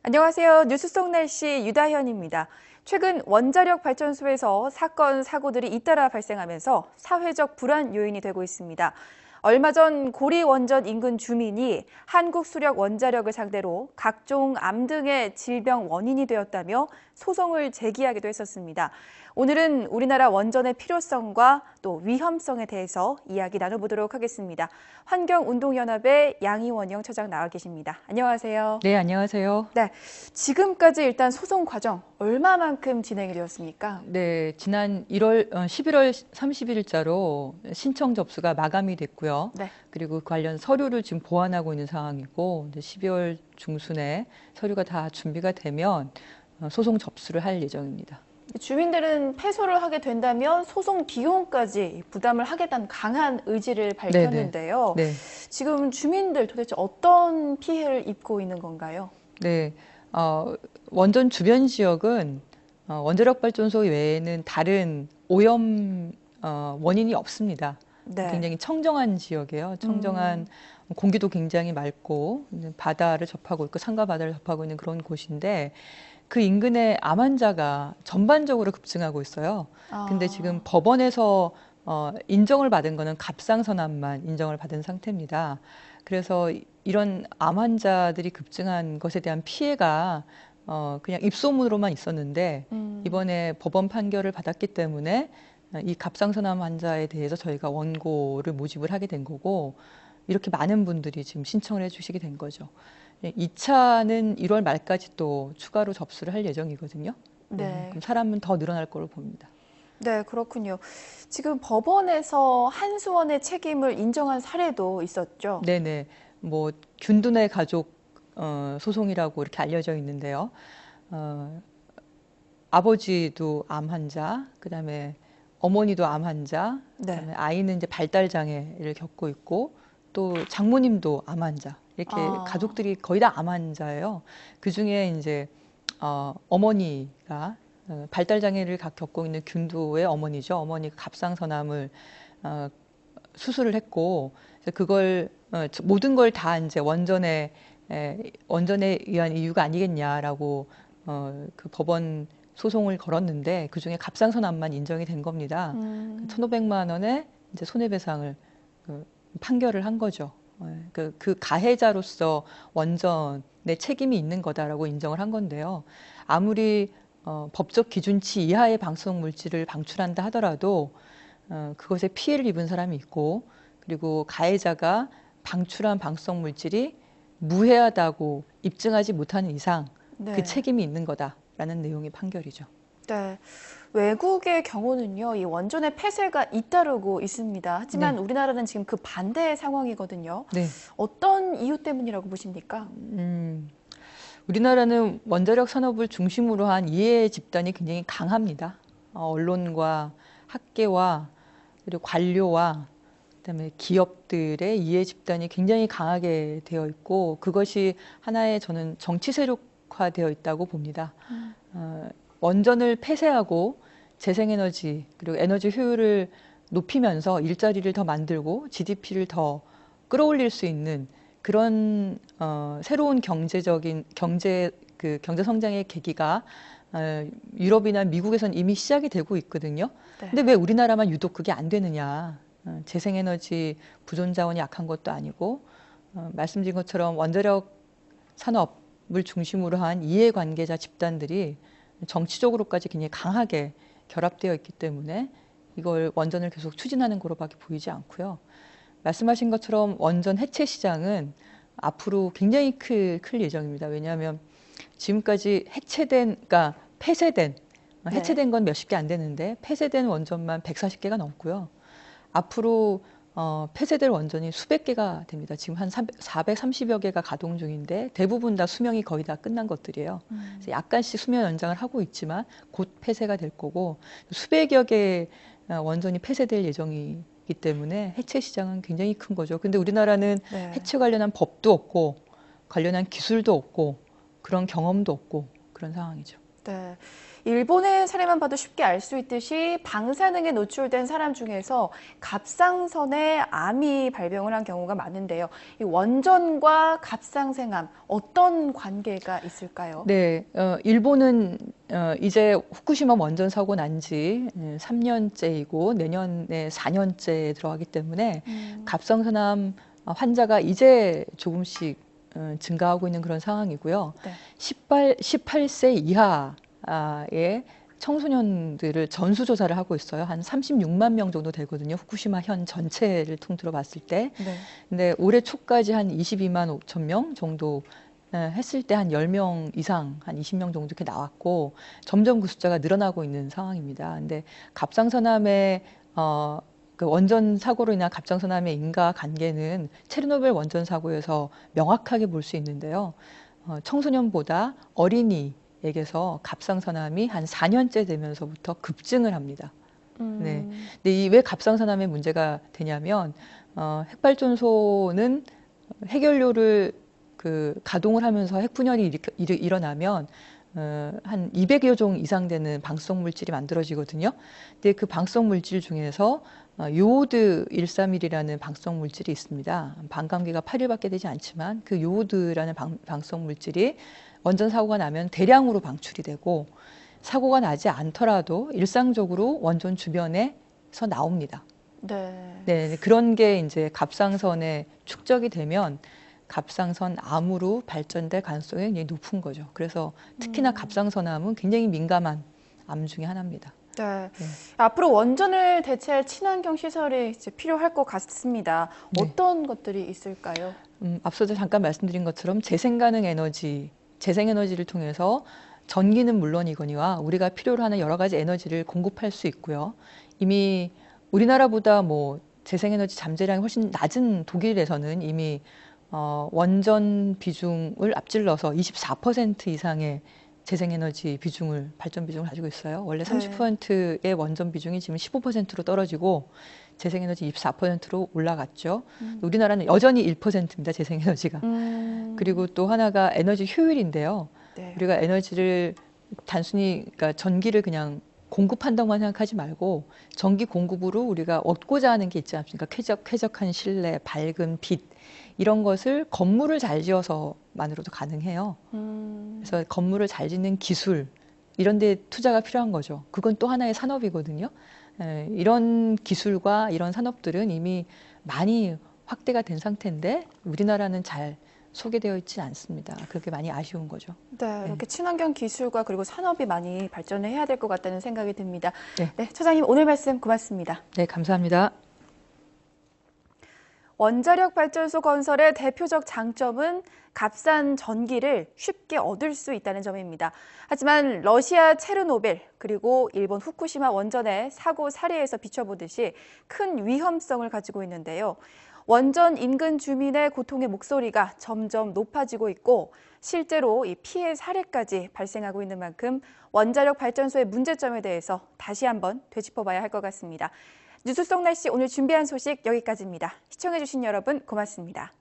안녕하세요. 뉴스 속 날씨 유다현입니다. 최근 원자력 발전소에서 사건, 사고들이 잇따라 발생하면서 사회적 불안 요인이 되고 있습니다. 얼마 전 고리 원전 인근 주민이 한국수력 원자력을 상대로 각종 암 등의 질병 원인이 되었다며 소송을 제기하기도 했었습니다. 오늘은 우리나라 원전의 필요성과 또 위험성에 대해서 이야기 나눠보도록 하겠습니다. 환경운동연합의 양희원영 처장 나와 계십니다. 안녕하세요. 네, 안녕하세요. 네, 지금까지 일단 소송 과정 얼마만큼 진행이 되었습니까? 네, 지난 11월 30일자로 신청 접수가 마감이 됐고요. 네. 그리고 관련 서류를 지금 보완하고 있는 상황이고, 이제 12월 중순에 서류가 다 준비가 되면 소송 접수를 할 예정입니다. 주민들은 패소를 하게 된다면 소송 비용까지 부담을 하겠다는 강한 의지를 밝혔는데요. 네, 지금 주민들 도대체 어떤 피해를 입고 있는 건가요? 네. 원전 주변 지역은 원자력 발전소 외에는 다른 오염 원인이 없습니다. 네. 굉장히 청정한 지역이에요. 청정한 공기도 굉장히 맑고 바다를 접하고 있고 산과 바다를 접하고 있는 그런 곳인데 그 인근에 암 환자가 전반적으로 급증하고 있어요. 근데 지금 법원에서 인정을 받은 거는 갑상선암만 인정을 받은 상태입니다. 그래서 이런 암 환자들이 급증한 것에 대한 피해가 그냥 입소문으로만 있었는데 이번에 법원 판결을 받았기 때문에 이 갑상선암 환자에 대해서 저희가 원고를 모집을 하게 된 거고 이렇게 많은 분들이 지금 신청을 해주시게 된 거죠. 2차는 1월 말까지 또 추가로 접수를 할 예정이거든요. 네. 그럼 사람은 더 늘어날 걸로 봅니다. 네, 그렇군요. 지금 법원에서 한수원의 책임을 인정한 사례도 있었죠. 네네. 뭐 균둔의 가족 소송이라고 이렇게 알려져 있는데요. 아버지도 암 환자, 그다음에 어머니도 암 환자, 그다음에 아이는 이제 발달 장애를 겪고 있고 또 장모님도 암 환자. 이렇게 가족들이 거의 다 암 환자예요. 그 중에 이제 어머니가 발달 장애를 겪고 있는 균도의 어머니죠. 어머니가 갑상선암을 수술을 했고 그걸 모든 걸 다 이제 원전에 의한 이유가 아니겠냐라고 그 법원 소송을 걸었는데 그 중에 갑상선암만 인정이 된 겁니다. 1,500만 원의 이제 손해배상을 판결을 한 거죠. 그 가해자로서 원전의 책임이 있는 거다라고 인정을 한 건데요. 아무리 법적 기준치 이하의 방사성 물질을 방출한다 하더라도 그것에 피해를 입은 사람이 있고 그리고 가해자가 방출한 방사성 물질이 무해하다고 입증하지 못하는 이상 그 책임이 있는 거다라는 내용의 판결이죠. 네. 외국의 경우는요, 이 원전의 폐쇄가 잇따르고 있습니다. 하지만 우리나라는 지금 그 반대의 상황이거든요. 네. 어떤 이유 때문이라고 보십니까? 우리나라는 원자력 산업을 중심으로 한 이해 집단이 굉장히 강합니다. 언론과 학계와 그리고 관료와 그다음에 기업들의 이해 집단이 굉장히 강하게 되어 있고 그것이 하나의 저는 정치 세력화되어 있다고 봅니다. 원전을 폐쇄하고 재생에너지 그리고 에너지 효율을 높이면서 일자리를 더 만들고 GDP를 더 끌어올릴 수 있는 그런 새로운 경제 성장의 계기가 유럽이나 미국에선 이미 시작이 되고 있거든요. 근데 왜 우리나라만 유독 그게 안 되느냐? 재생에너지 부존 자원이 약한 것도 아니고 말씀드린 것처럼 원자력 산업을 중심으로 한 이해관계자 집단들이 정치적으로까지 굉장히 강하게 결합되어 있기 때문에 이걸 원전을 계속 추진하는 거로밖에 보이지 않고요. 말씀하신 것처럼 원전 해체 시장은 앞으로 굉장히 클 예정입니다. 왜냐하면 지금까지 그러니까 해체된 건 몇십 개 안 되는데 폐쇄된 원전만 140개가 넘고요. 앞으로 폐쇄될 원전이 수백 개가 됩니다. 지금 한 430여 개가 가동 중인데 대부분 다 수명이 거의 다 끝난 것들이에요. 그래서 약간씩 수명 연장을 하고 있지만 곧 폐쇄가 될 거고 수백여 개의 원전이 폐쇄될 예정이기 때문에 해체 시장은 굉장히 큰 거죠. 근데 우리나라는 해체 관련한 법도 없고 관련한 기술도 없고 그런 경험도 없고 그런 상황이죠. 네. 일본의 사례만 봐도 쉽게 알 수 있듯이 방사능에 노출된 사람 중에서 갑상선에 암이 발병을 한 경우가 많은데요. 이 원전과 갑상생암 어떤 관계가 있을까요? 네, 일본은 이제 후쿠시마 원전 사고 난 지 3년째이고 내년에 4년째에 들어가기 때문에 갑상선암 환자가 이제 조금씩 증가하고 있는 그런 상황이고요. 네. 18세 이하의 청소년들을 전수조사를 하고 있어요. 한 36만 명 정도 되거든요. 후쿠시마 현 전체를 통틀어 봤을 때. 네. 근데 올해 초까지 한 22만 5천 명 정도 했을 때 한 10명 이상, 한 20명 정도 이렇게 나왔고 점점 그 숫자가 늘어나고 있는 상황입니다. 근데 갑상선암의 그 원전 사고로 인한 갑상선암의 인과 관계는 체르노빌 원전 사고에서 명확하게 볼 수 있는데요. 청소년보다 어린이에게서 갑상선암이 한 4년째 되면서부터 급증을 합니다. 네. 근데 이 왜 갑상선암의 문제가 되냐면 핵발전소는 핵연료를 가동을 하면서 핵분열이 일어나면 한 200여 종 이상 되는 방사성 물질이 만들어지거든요. 근데 그 방사성 물질 중에서 요오드 131이라는 방사성 물질이 있습니다. 반감기가 8일밖에 되지 않지만 그 요오드라는 방사성 물질이 원전 사고가 나면 대량으로 방출이 되고 사고가 나지 않더라도 일상적으로 원전 주변에서 나옵니다. 네. 네, 그런 게 이제 갑상선에 축적이 되면 갑상선 암으로 발전될 가능성이 굉장히 높은 거죠. 그래서 특히나 갑상선암은 굉장히 민감한 암 중에 하나입니다. 네. 네. 앞으로 원전을 대체할 친환경 시설이 이제 필요할 것 같습니다. 어떤 것들이 있을까요? 앞서도 잠깐 말씀드린 것처럼 재생 에너지를 통해서 전기는 물론이거니와 우리가 필요로 하는 여러 가지 에너지를 공급할 수 있고요. 이미 우리나라보다 뭐 재생에너지 잠재량이 훨씬 낮은 독일에서는 이미 원전 비중을 앞질러서 24% 이상의 재생에너지 발전 비중을 가지고 있어요. 원래 30%의 원전 비중이 지금 15%로 떨어지고 재생에너지 24%로 올라갔죠. 우리나라는 여전히 1%입니다, 재생에너지가. 그리고 또 하나가 에너지 효율인데요. 네. 우리가 에너지를 단순히 그러니까 전기를 그냥 공급한다고만 생각하지 말고 전기 공급으로 우리가 얻고자 하는 게 있지 않습니까? 쾌적한 실내, 밝은 빛 이런 것을 건물을 잘 지어서만으로도 가능해요. 그래서 건물을 잘 짓는 기술 이런 데 투자가 필요한 거죠. 그건 또 하나의 산업이거든요. 이런 기술과 이런 산업들은 이미 많이 확대가 된 상태인데 우리나라는 잘 소개되어 있지 않습니다. 그렇게 많이 아쉬운 거죠. 네, 이렇게 친환경 기술과 그리고 산업이 많이 발전을 해야 될 것 같다는 생각이 듭니다. 네. 네, 처장님 오늘 말씀 고맙습니다. 네, 감사합니다. 원자력 발전소 건설의 대표적 장점은 값싼 전기를 쉽게 얻을 수 있다는 점입니다. 하지만 러시아 체르노빌 그리고 일본 후쿠시마 원전의 사고 사례에서 비춰보듯이 큰 위험성을 가지고 있는데요. 원전 인근 주민의 고통의 목소리가 점점 높아지고 있고 실제로 이 피해 사례까지 발생하고 있는 만큼 원자력 발전소의 문제점에 대해서 다시 한번 되짚어봐야 할 것 같습니다. 뉴스 속 날씨 오늘 준비한 소식 여기까지입니다. 시청해주신 여러분 고맙습니다.